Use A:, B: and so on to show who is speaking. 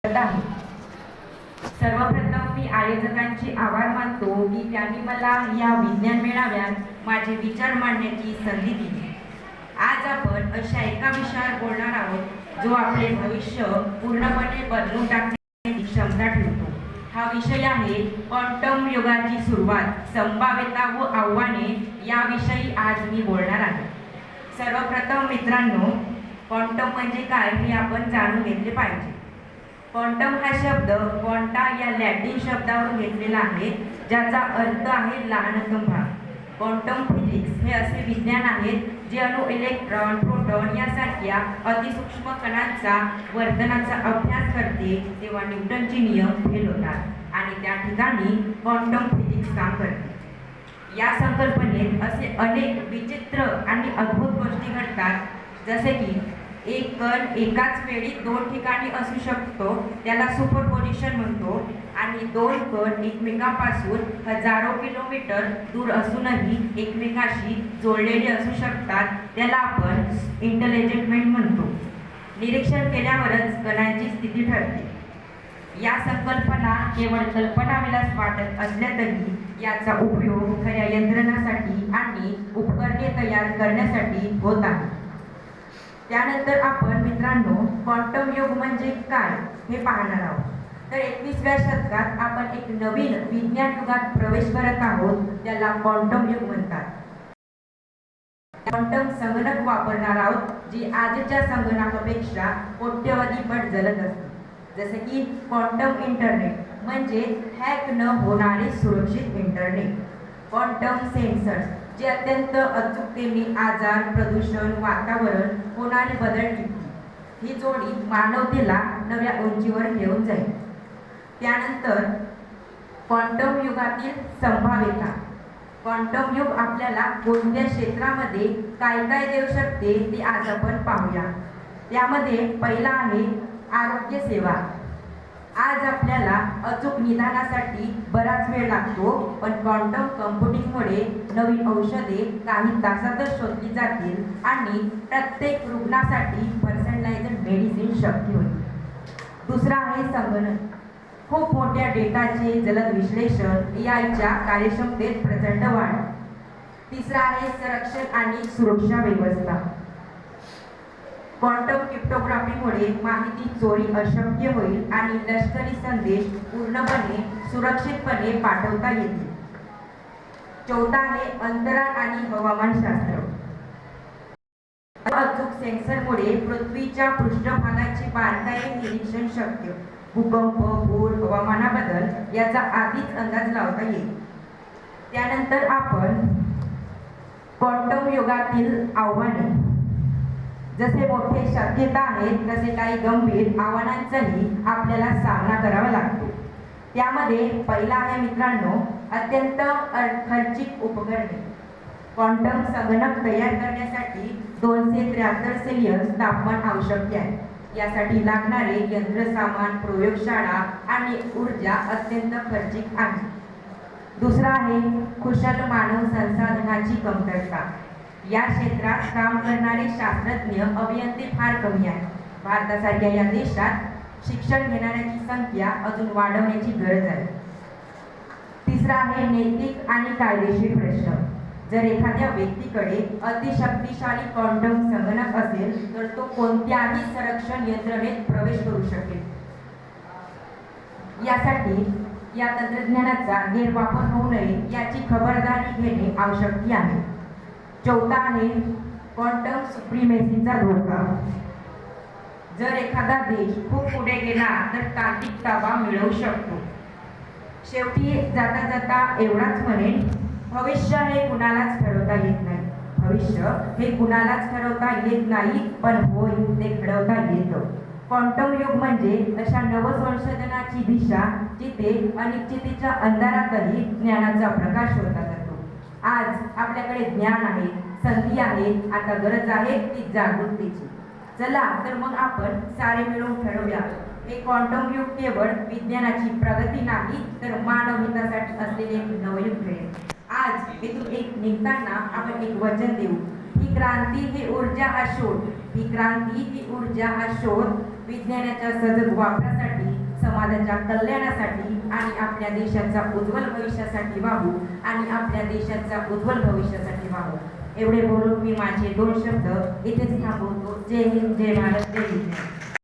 A: आहे. सर्वप्रथम मी आयोजकांचे आभार मानतो की त्यांनी मला या विज्ञान मेळाव्यात माझे विचार मांडण्याची संधी दिली. आज आपण अशा एका विषयावर बोलणार आहोत जो आपले भविष्य पूर्णपणे बदलून टाकण्याची क्षमता ठेवतो. हा विषय आहे क्वांटम युगाची सुरुवात, संभाव्यता व आव्हाने. याविषयी आज मी बोलणार आहे. सर्वप्रथम मित्रांनो, क्वांटम म्हणजे काय हे आपण जाणून घेतले पाहिजे. क्वांटम हा शब्द क्वांटा या लॅटिन शब्दावरून घेतलेला आहे, ज्याचा अर्थ आहे लहानतम भाग. क्वांटम फिजिक्स हे असे विज्ञान आहे जे अणु, इलेक्ट्रॉन, प्रोटॉन यासारख्या अतिसूक्ष्म कणांचा वर्तनाचा अभ्यास करते. तेव्हा न्यूटनचे नियम फेल होतात आणि त्या ठिकाणी क्वांटम फिजिक्स काम करते. या संकल्पनेत असे अनेक विचित्र आणि अद्भुत गोष्टी घडतात, जसे की एक कण एकाच वेळी दोन ठिकाणी असू शकतो, त्याला सुपरपोजिशन म्हणतो. आणि दोन कण एकमेकांपासून हजारो किलोमीटर दूर असूनही एकमेकाशी जोडलेले असू शकतात, त्याला आपण इंटेलिजमेंट म्हणतो. निरीक्षण केल्यावरच कणांची स्थिती ठरते. या संकल्पना केवळ कल्पनाविलास वाटत असल्या तरी याचा उपयोग खऱ्या यंत्रणासाठी आणि उपकरणे तयार करण्यासाठी होत आहे. त्यानंतर आपण मित्रांनो क्वांटम युग म्हणजे काय हे पाहणार आहोत. तर 21व्या शतकात आपण एक नवीन विज्ञान युगात प्रवेश करत आहोत, त्याला क्वांटम युग म्हणतात. क्वांटम संगणक वापरणार आहोत, जी आजच्या संगणकापेक्षा कोट्यवधी पट जलद असते. जसे की क्वांटम इंटरनेट म्हणजे हॅक न होणारे सुरक्षित इंटरनेट. क्वांटम सेन्सर्स जे अत्यंत अचूकतेने आजार, प्रदूषण, वातावरण होणारे बदल टिपते. ही जोडी मानवतेला नव्या उंचीवर घेऊन जाईल. त्यानंतर क्वांटम युगातील संभाव्यता. क्वांटम युग आपल्याला कोणत्या क्षेत्रामध्ये काय काय देऊ शकते ते आज आपण पाहूया. त्यामध्ये पहिला आहे आरोग्य सेवा. आज आपल्याला अचूक निदानासाठी बराच वेळ लागतो, पण क्वांटम कम्प्युटिंगमुळे नवीन औषधे काही तासातच शोधली जातील आणि प्रत्येक रुग्णासाठी पर्सनलाइज्ड मेडिसिन शक्य होईल. दुसरा आहे संगणक. खूप मोठ्या डेटाचे जलद विश्लेषण, एआयच्या कार्यक्षमतेत प्रचंड वाढ. तिसरा आहे संरक्षण आणि सुरक्षा व्यवस्था. क्वांटम क्रिप्टोग्राफीमुळे माहिती चोरी अशक्य होईल आणि लष्करी संदेश पूर्णपणे सुरक्षितपणे पाठवता येतील. चौथा आहे अंतराळ आणि हवामानशास्त्र. अचूक सेन्सरमुळे पृथ्वीच्या पृष्ठभागाचे बारकाईने निरीक्षण शक्य. भूकंप, पूर, हवामानाबद्दल याचा आधीच अंदाज लावता येईल. त्यानंतर आपण क्वांटम युगातील आव्हाने. जसे मोठे शक्यता आहेत तसे काही गंभीर आव्हानांचाही आपल्याला सामना करावा लागतो. त्यामध्ये पहिला आहे मित्रांनो अत्यंत खर्चिक उपकरणे. क्वांटम संगणक तयार करण्यासाठी 273 सेल्सिअस तापमान आवश्यक आहे. यासाठी लागणारे यंत्रसामान, प्रयोगशाळा आणि ऊर्जा अत्यंत खर्चिक आहे. दुसरा आहे कुशल मानव संसाधनाची कमतरता. या क्षेत्रात काम करणारे शास्त्रज्ञ, अभियंते फार कमी आहेत. भारतासारख्या या देशात शिक्षण घेणाऱ्यांची संख्या अजून वाढवण्याची गरज आहे. तिसरा आहे नैतिक आणि कायदेशीर प्रश्न. जर एखाद्या व्यक्तीकडे अतिशक्तिशाली क्वांटम संगणक असेल तर तो कोणत्याही संरक्षण यंत्रणेत प्रवेश करू शकेल. यासाठी या तंत्रज्ञानाचा गैरवापर होऊ नये याची खबरदारी घेणे आवश्यक आहे. चौथा आहे क्वांटम सुप्रीमेसीचा धोका. जर एखादा देश खूप पुढे गेला तर तांत्रिक ताबा मिळवू शकतो. शेवटी जाता जाता एवढाच म्हणेन, भविष्य हे कुणालाच ठरवता येत नाही. भविष्य हे कुणालाच ठरवता येत नाही, पण होय ते घडवता येतं. क्वांटम युग म्हणजे अशा नवसंशोधनाची दिशा जिथे अनिश्चिततेच्या अंधारातही ज्ञानाचा प्रकाश होता जातो. आज आपल्याकडे ज्ञान आहे, संधी आहे, आता गरज आहे ती जागृतीची. चला तर मग आपण सारे मिळून ठरवूया, हे क्वांटम युग केवळ विज्ञानाची प्रगती नाही तर मानवहितासाठी असलेले एक नवयुग घडेल. आज इथून एक निघताना आपण एक वचन देऊ. ही क्रांती ही ऊर्जा हा शोध. ही क्रांती ही ऊर्जा हा शोध विज्ञानाच्या सजग वापरासाठी समाजाच्या कल्याणासाठी आणि आपल्या देशाच्या उज्ज्वल भविष्यासाठी वाहू आणि आपल्या देशाच्या उज्ज्वल भविष्यासाठी वाहू. एवढे बोलून मी माझे 2 शब्द इथेच थांबवतो. जय हिंद, जय भारत, जय विज्ञान.